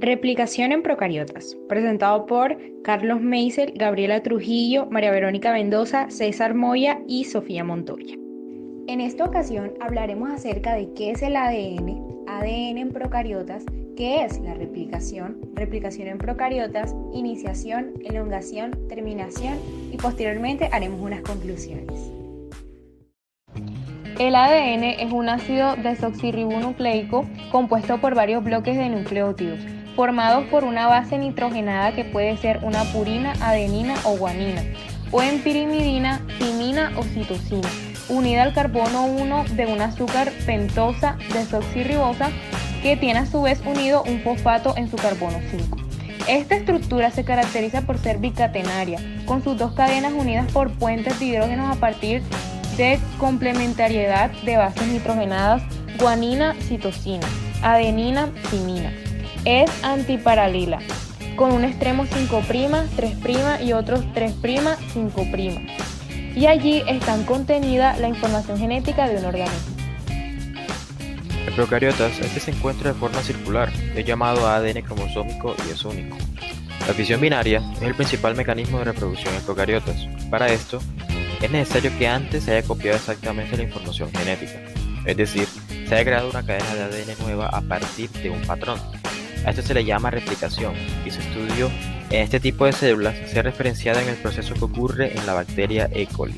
Replicación en procariotas, presentado por Carlos Meisel, Gabriela Trujillo, María Verónica Mendoza, César Moya y Sofía Montoya. En esta ocasión hablaremos acerca de qué es el ADN en procariotas, qué es la replicación en procariotas, iniciación, elongación, terminación y posteriormente haremos unas conclusiones. El ADN es un ácido desoxirribonucleico compuesto por varios bloques de nucleótidos, formados por una base nitrogenada que puede ser una purina, adenina o guanina, o en pirimidina, timina o citosina, unida al carbono 1 de un azúcar pentosa desoxirribosa que tiene a su vez unido un fosfato en su carbono 5. Esta estructura se caracteriza por ser bicatenaria, con sus dos cadenas unidas por puentes de hidrógenos a partir de complementariedad de bases nitrogenadas guanina-citosina, adenina-timina. Es antiparalela, con un extremo 5', 3' y otros 3', 5'. Y allí están contenida la información genética de un organismo. En procariotas, este se encuentra de forma circular, es llamado ADN cromosómico y es único. La fisión binaria es el principal mecanismo de reproducción en procariotas. Para esto, es necesario que antes se haya copiado exactamente la información genética, es decir, se haya creado una cadena de ADN nueva a partir de un patrón. A esto se le llama replicación y su estudio en este tipo de células se ha referenciado en el proceso que ocurre en la bacteria E. coli.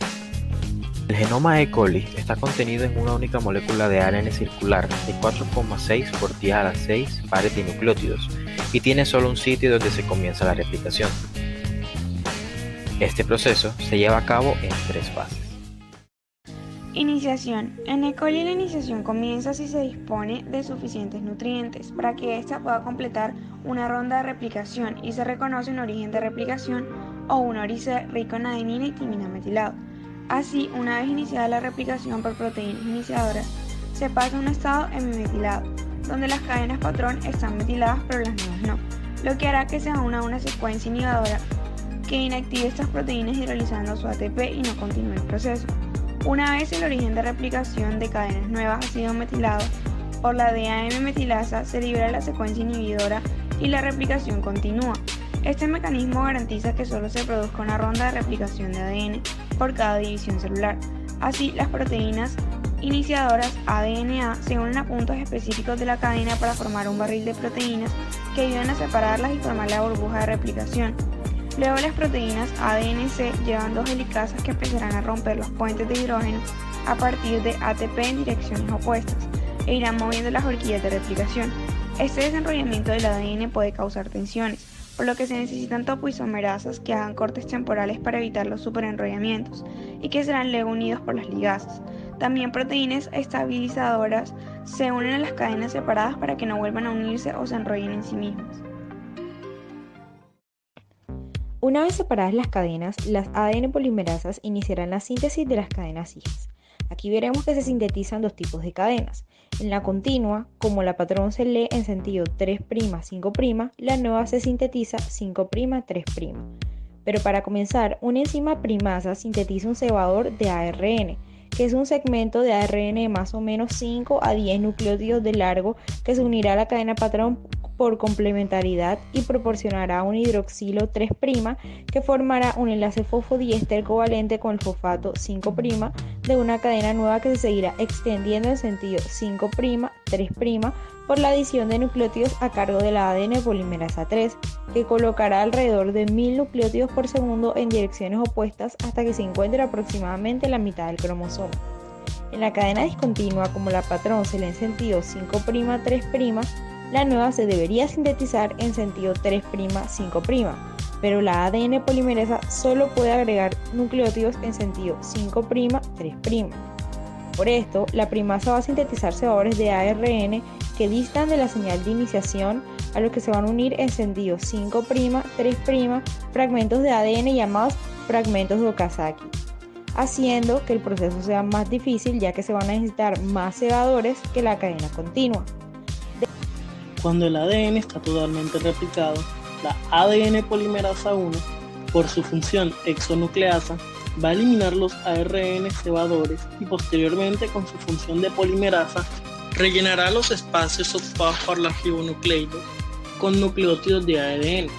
El genoma E. coli está contenido en una única molécula de ARN circular de 4,6 por 10⁶ pares de nucleótidos y tiene solo un sitio donde se comienza la replicación. Este proceso se lleva a cabo en 3 fases. Iniciación. En E. coli la iniciación comienza si se dispone de suficientes nutrientes para que ésta pueda completar una ronda de replicación y se reconoce un origen de replicación o un órice rico en adenina y timina metilado. Así, una vez iniciada la replicación por proteínas iniciadoras, se pasa a un estado hemimetilado, donde las cadenas patrón están metiladas pero las nuevas no, lo que hará que se una una secuencia inhibidora que inactive estas proteínas hidrolizando su ATP y no continúe el proceso. Una vez el origen de replicación de cadenas nuevas ha sido metilado por la DAM metilasa, se libera la secuencia inhibidora y la replicación continúa. Este mecanismo garantiza que solo se produzca una ronda de replicación de ADN por cada división celular. Así, las proteínas iniciadoras ADNA se unen a puntos específicos de la cadena para formar un barril de proteínas que ayudan a separarlas y formar la burbuja de replicación. Luego las proteínas ADNC llevan dos helicasas que empezarán a romper los puentes de hidrógeno a partir de ATP en direcciones opuestas e irán moviendo las horquillas de replicación. Este desenrollamiento del ADN puede causar tensiones, por lo que se necesitan topoisomerasas que hagan cortes temporales para evitar los superenrollamientos y que serán luego unidos por las ligasas. También proteínas estabilizadoras se unen a las cadenas separadas para que no vuelvan a unirse o se enrollen en sí mismas. Una vez separadas las cadenas, las ADN polimerasas iniciarán la síntesis de las cadenas hijas. Aquí veremos que se sintetizan dos tipos de cadenas. En la continua, como la patrón se lee en sentido 3', 5', la nueva se sintetiza 5', 3'. Pero para comenzar, una enzima primasa sintetiza un cebador de ARN, que es un segmento de ARN de más o menos 5 a 10 nucleótidos de largo que se unirá a la cadena patrón por complementariedad y proporcionará un hidroxilo 3' que formará un enlace fosfodiéster covalente con el fosfato 5' de una cadena nueva que se seguirá extendiendo en sentido 5', 3' por la adición de nucleótidos a cargo de la ADN polimerasa 3, que colocará alrededor de 1000 nucleótidos por segundo en direcciones opuestas hasta que se encuentre aproximadamente la mitad del cromosoma. En la cadena discontinua, como la patrón se lee en sentido 5', 3', la nueva se debería sintetizar en sentido 3', 5', pero la ADN polimerasa solo puede agregar nucleótidos en sentido 5', 3'. Por esto, la primasa va a sintetizar cebadores de ARN que distan de la señal de iniciación, a los que se van a unir en sentido 5', 3', fragmentos de ADN llamados fragmentos de Okazaki, haciendo que el proceso sea más difícil ya que se van a necesitar más cebadores que la cadena continua. Cuando el ADN está totalmente replicado, la ADN polimerasa 1, por su función exonucleasa, va a eliminar los ARN cebadores y posteriormente, con su función de polimerasa, rellenará los espacios ocupados por los ribonucleidos con nucleótidos de ADN.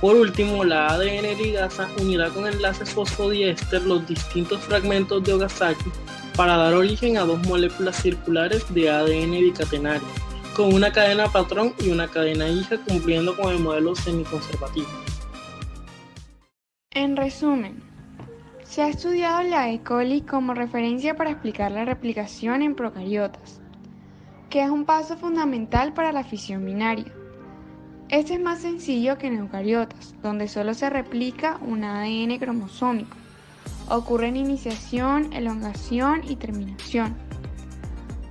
Por último, la ADN ligasa unirá con enlaces fosfodiéster los distintos fragmentos de Okazaki para dar origen a 2 moléculas circulares de ADN bicatenario, con una cadena patrón y una cadena hija, cumpliendo con el modelo semiconservativo. En resumen, se ha estudiado la E. coli como referencia para explicar la replicación en procariotas, que es un paso fundamental para la fisión binaria. Este es más sencillo que en eucariotas, donde solo se replica un ADN cromosómico. Ocurren iniciación, elongación y terminación.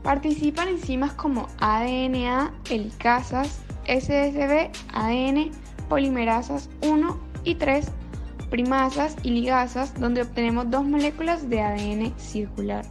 Participan enzimas como ADNA, helicasas, SSB, ADN, polimerasas 1 y 3, primasas y ligasas, donde obtenemos 2 moléculas de ADN circular.